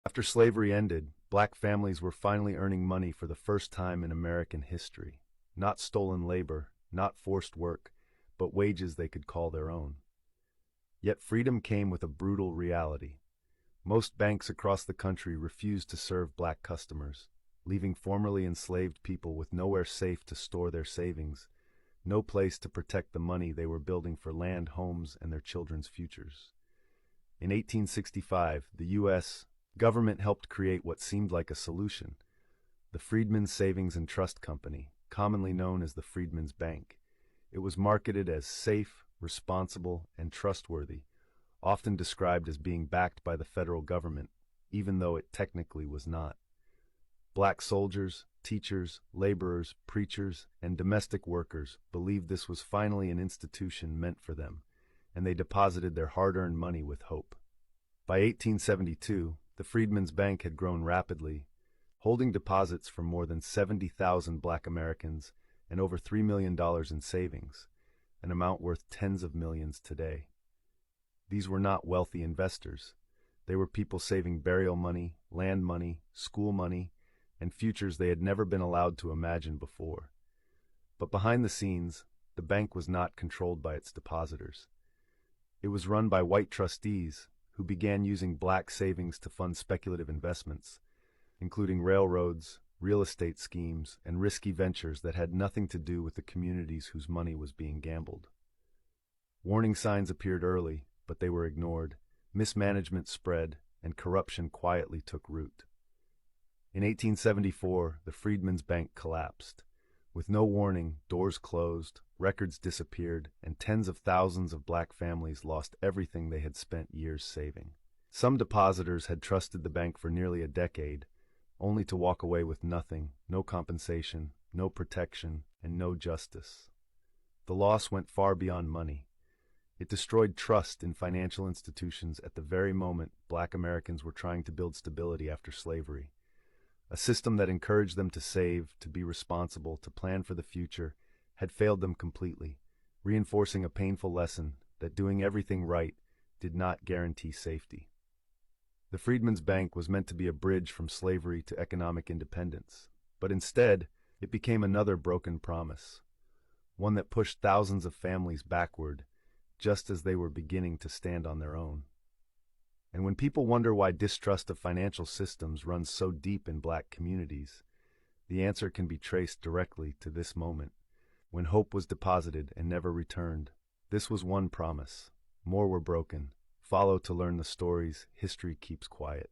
After slavery ended, black families were finally earning money for the first time in American history. Not stolen labor, not forced work, but wages they could call their own. Yet freedom came with a brutal reality. Most banks across the country refused to serve black customers, leaving formerly enslaved people with nowhere safe to store their savings, no place to protect the money they were building for land, homes, and their children's futures. In 1865, the U.S. government helped create what seemed like a solution: the Freedmen Savings and Trust Company, commonly known as the Freedmen's Bank. It was marketed as safe, responsible, and trustworthy, often described as being backed by the federal government, even though it technically was not. Black soldiers, teachers, laborers, preachers, and domestic workers believed this was finally an institution meant for them, and they deposited their hard-earned money with hope. By 1872, the Freedmen's Bank had grown rapidly, holding deposits from more than 70,000 black Americans and over $3 million in savings, an amount worth tens of millions today. These were not wealthy investors. They were people saving burial money, land money, school money, and futures they had never been allowed to imagine before. But behind the scenes, the bank was not controlled by its depositors. It was run by white trustees who began using black savings to fund speculative investments, including railroads, real estate schemes, and risky ventures that had nothing to do with the communities whose money was being gambled. Warning signs appeared early, but they were ignored. Mismanagement spread, and corruption quietly took root. In 1874, the Freedmen's Bank collapsed. With no warning, doors closed, records disappeared, and tens of thousands of black families lost everything they had spent years saving. Some depositors had trusted the bank for nearly a decade, only to walk away with nothing: no compensation, no protection, and no justice. The loss went far beyond money. It destroyed trust in financial institutions at the very moment black Americans were trying to build stability after slavery. A system that encouraged them to save, to be responsible, to plan for the future, had failed them completely, reinforcing a painful lesson that doing everything right did not guarantee safety. The Freedmen's Bank was meant to be a bridge from slavery to economic independence, but instead, it became another broken promise, one that pushed thousands of families backward, just as they were beginning to stand on their own. And when people wonder why distrust of financial systems runs so deep in black communities, the answer can be traced directly to this moment, when hope was deposited and never returned. This was one promise. More were broken. Follow to learn the stories history keeps quiet.